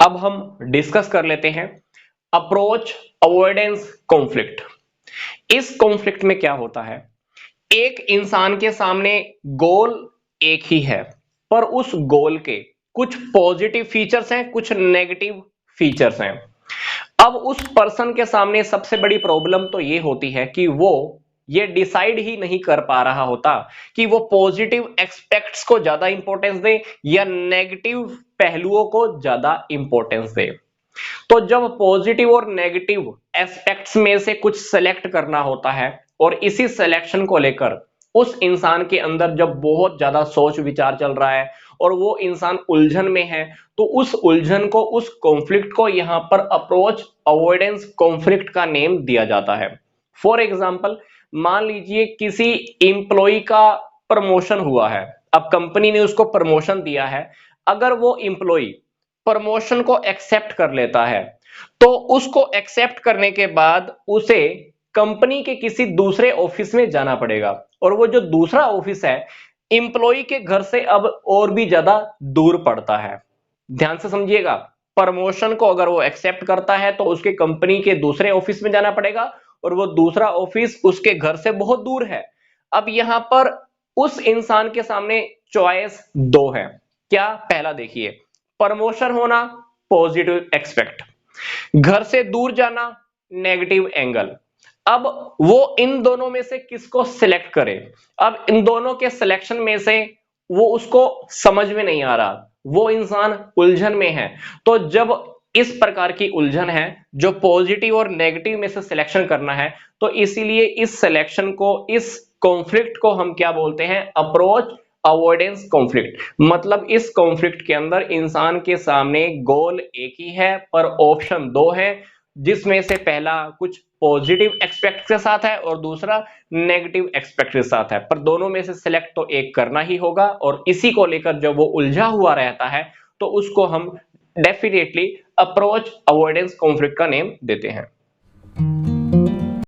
अब हम डिस्कस कर लेते हैं अप्रोच अवॉइडेंस कॉन्फ्लिक्ट। इस कॉन्फ्लिक्ट में क्या होता है, एक इंसान के सामने गोल एक ही है, पर उस गोल के कुछ पॉजिटिव फीचर्स हैं, कुछ नेगेटिव फीचर्स हैं। अब उस पर्सन के सामने सबसे बड़ी प्रॉब्लम तो ये होती है कि वो ये डिसाइड ही नहीं कर पा रहा होता कि वो पॉजिटिव एक्सपेक्ट्स को ज्यादा इंपॉर्टेंस दे या नेगेटिव पहलुओं को ज्यादा इंपॉर्टेंस दे। तो जब पॉजिटिव और नेगेटिव एस्पेक्ट्स में से कुछ सेलेक्ट करना होता है और इसी सिलेक्शन को लेकर उस इंसान के अंदर जब बहुत ज्यादा सोच विचार चल रहा है और वो इंसान उलझन में है, तो उस उलझन को, उस कॉन्फ्लिक्ट को यहां पर अप्रोच अवॉइडेंस कॉन्फ्लिक्ट का नेम दिया जाता है। फॉर एग्जाम्पल, मान लीजिए किसी इंप्लॉय का प्रमोशन हुआ है, अब कंपनी ने उसको प्रमोशन दिया है। अगर वो इंप्लॉय प्रमोशन को एक्सेप्ट कर लेता है, तो उसको एक्सेप्ट करने के बाद उसे कंपनी के किसी दूसरे ऑफिस में जाना पड़ेगा, और वो जो दूसरा ऑफिस है इंप्लॉय के घर से अब और भी ज्यादा दूर पड़ता है। ध्यान से समझिएगा, प्रमोशन को अगर वो एक्सेप्ट करता है तो उसके कंपनी के दूसरे ऑफिस में जाना पड़ेगा, और वो दूसरा ऑफिस उसके घर से बहुत दूर है। अब यहां पर उस इंसान के सामने चॉइस दो है। क्या? पहला देखिए, प्रमोशन होना पॉजिटिव एक्सपेक्ट, घर से दूर जाना नेगेटिव एंगल। अब वो इन दोनों में से किसको सिलेक्ट करे? अब इन दोनों के सिलेक्शन में से वो उसको समझ में नहीं आ रहा, वो इंसान उलझन में है। तो जब इस प्रकार की उलझन है, जो पॉजिटिव और नेगेटिव में से सिलेक्शन करना है, तो इसीलिए इस सिलेक्शन को, इस कॉन्फ्लिक्ट को हम क्या बोलते हैं? Approach avoidance conflict. मतलब इस कॉन्फ्लिक्ट के अंदर इंसान के सामने गोल एक ही है पर ऑप्शन दो है, जिसमें से पहला कुछ पॉजिटिव एक्सपेक्ट के साथ है और दूसरा नेगेटिव एक्सपेक्ट के साथ है, पर दोनों में से सिलेक्ट तो एक करना ही होगा। और इसी को लेकर जब वो उलझा हुआ रहता है तो उसको हम डेफिनेटली अप्रोच अवॉइडेंस कॉन्फ्लिक्ट का नेम देते हैं।